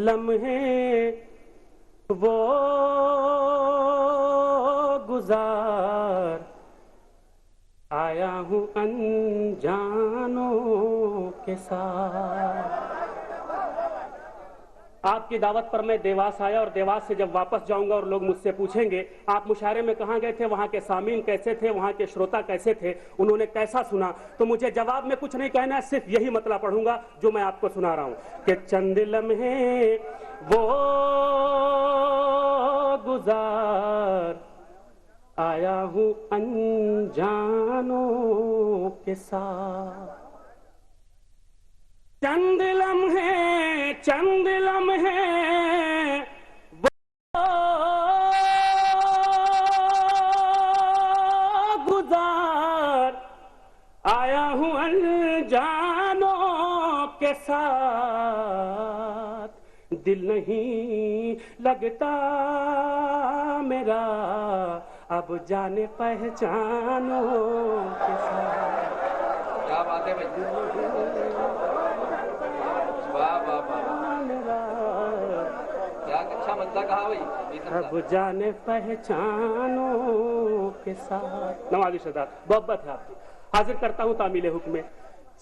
لمحے وہ گزار آیا ہوں انجانوں کے ساتھ. آپ کی دعوت پر میں دیواس آیا اور دیواس سے جب واپس جاؤں گا اور لوگ مجھ سے پوچھیں گے آپ مشاعرے میں کہاں گئے تھے, وہاں کے سامعین کیسے تھے, وہاں کے شروتا کیسے تھے, انہوں نے کیسا سنا, تو مجھے جواب میں کچھ نہیں کہنا ہے, صرف یہی مطلب پڑھوں گا جو میں آپ کو سنا رہا ہوں کہ چند لمحے وہ گزار آیا ہوں انجانوں کے ساتھ. چند لمحے وہ گزار آیا ہوں انجانوں کے ساتھ. دل نہیں لگتا میرا اب جانے پہچانوں کے ساتھ. کیا بات ہے بھائی, واہ واہ واہ, کیا اچھا مزہ کہا بھائی. اب جانے پہچانوں کے ساتھ. نوازی شداد محبت ہے آپ کی. حاضر کرتا ہوں تعمیل حکم.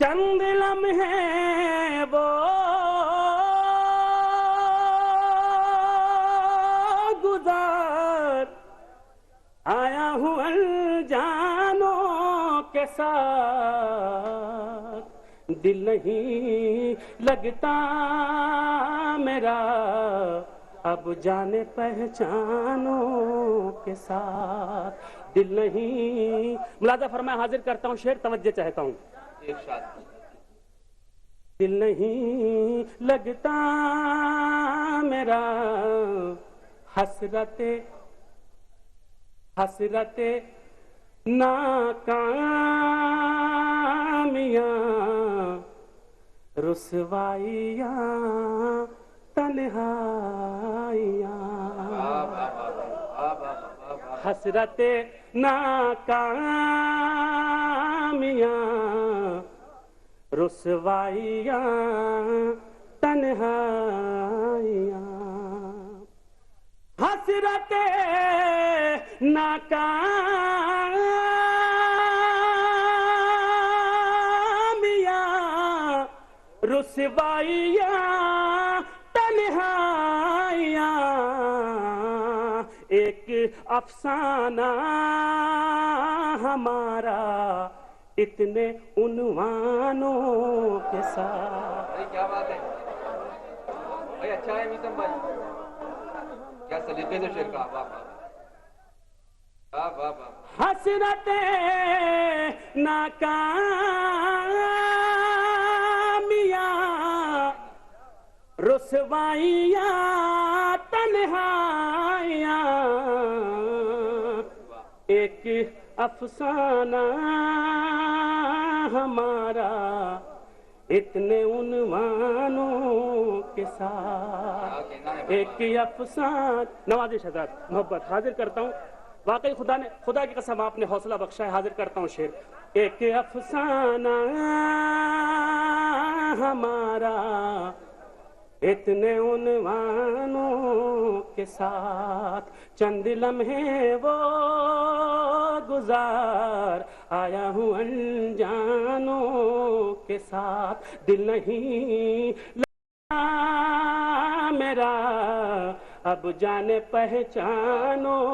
چند لمحے وہ گزار آیا ہوں انجانوں کے ساتھ. دل نہیں لگتا میرا اب جانے پہچانوں کے ساتھ. دل نہیں. ملازہ فرمایا حاضر کرتا ہوں شعر, توجہ چاہتا ہوں. دل نہیں لگتا میرا حسرت ناکامیاں رسوائیاں تنہائیاں. حسرت ناکامیاں رسوائیاں تنہائیاں. حسرت ناکامیاں رسوائیاں تنہائیاں. ایک افسانہ ہمارا اتنے عنوانوں کے ساتھ. کیا بات ہے بھائی, اچھا ہے میتم بھائی, کیا سلیقے سے شعر کہا. واہ واہ واہ واہ. حسرت ناکامیاں رسوائیاں تنہائیاں. ایک افسانہ ہمارا اتنے عنوانوں کے ساتھ. ایک افسانہ. نوازش حضرات محبت. حاضر کرتا ہوں واقعی خدا کی قسم آپ نے حوصلہ بخشا ہے. حاضر کرتا ہوں شعر. ایک افسانہ ہمارا اتنے عنوانوں کے ساتھ. چند لمحے وہ گزار آیا ہوں انجانوں کے ساتھ. دل نہیں لگتا میرا اب جانے پہچانوں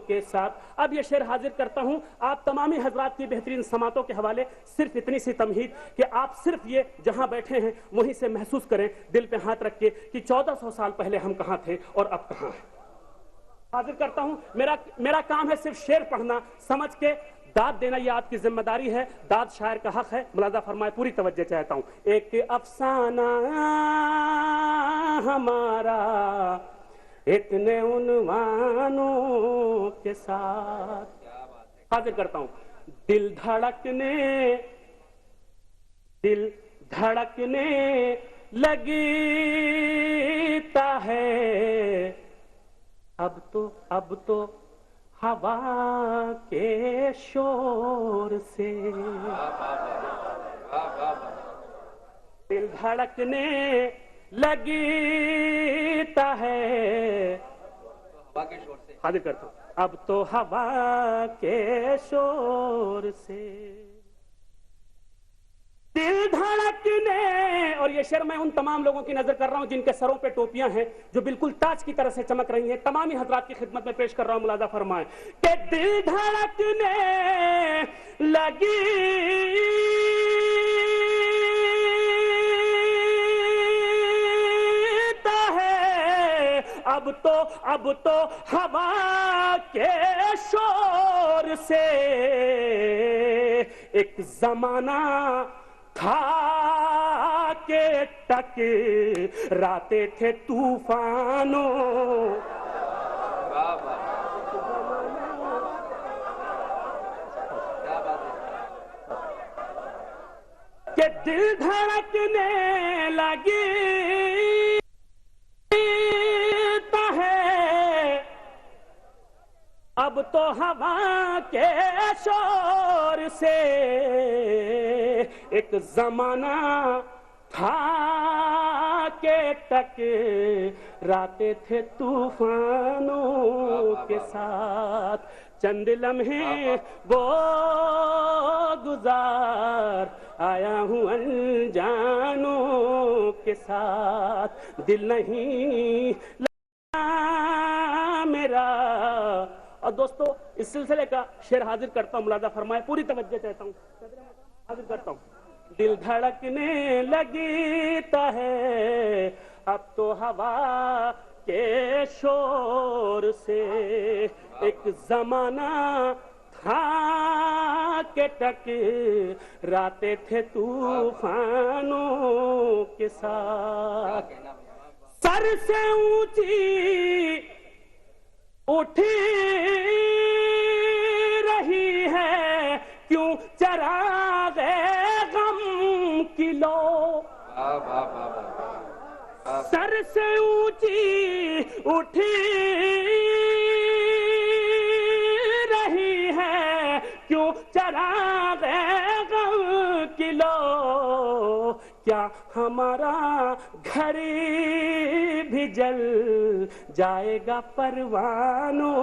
کے ساتھ. اب یہ شعر حاضر کرتا ہوں آپ تمامی حضرات کی بہترین سماعتوں کے حوالے. صرف اتنی سی تمہید کہ آپ صرف یہ جہاں بیٹھے ہیں وہیں سے محسوس کریں دل پہ ہاتھ رکھ کے کہ 1400 سال پہلے ہم کہاں تھے اور اب کہاں ہیں. حاضر کرتا ہوں. میرا کام ہے صرف شعر پڑھنا, سمجھ کے داد دینا یہ آپ کی ذمہ داری ہے. داد شاعر کا حق ہے. ملازہ فرمائے پوری توجہ چاہتا ہوں. ایک افسانہ ہمارا اتنے عنوانوں کے ساتھ. حاضر کرتا ہوں. دل دھڑکنے لگتا ہے اب تو ہوا کے شور سے. دل دھڑکنے لگتا ہے. ہوا کے شور سے. حاضر کرتا ہوں. اب تو ہوا کے شور سے دل دھڑکنے. اور یہ شعر میں ان تمام لوگوں کی نظر کر رہا ہوں جن کے سروں پہ ٹوپیاں ہیں, جو بالکل تاج کی طرح سے چمک رہی ہیں. تمامی حضرات کی خدمت میں پیش کر رہا ہوں, ملاحظہ فرمائیں کہ دل دھڑکنے لگی اب تو ہوا کے شور سے. ایک زمانہ تھا کہ ٹکراتے تھے طوفانوں. واہ واہ, کیا بات ہے. کہ دل دھڑکنے لگی اب تو ہوا کے شور سے. ایک زمانہ تھا کہ ٹکراتے تھے طوفانوں کے ساتھ. چند لمحے وہ گزار آیا ہوں انجانوں کے ساتھ. دل نہیں میرا. اور دوستو اس سلسلے کا شعر حاضر کرتا ہوں, ملاحظہ فرمائے, پوری توجہ چاہتا ہوں, حاضر کرتا ہوں. دل دھڑکنے لگتا ہے اب تو ہوا کے شور سے. ایک زمانہ تھا کہ ٹکراتے تھے طوفانوں کے ساتھ. سر سے اونچی اٹھی رہی ہے کیوں چراغ غم کی لو. سر سے اونچی اٹھی رہی ہے کیوں چراغ غم کی لو. کیا ہمارا گھر بھی جل جائے گا پروانوں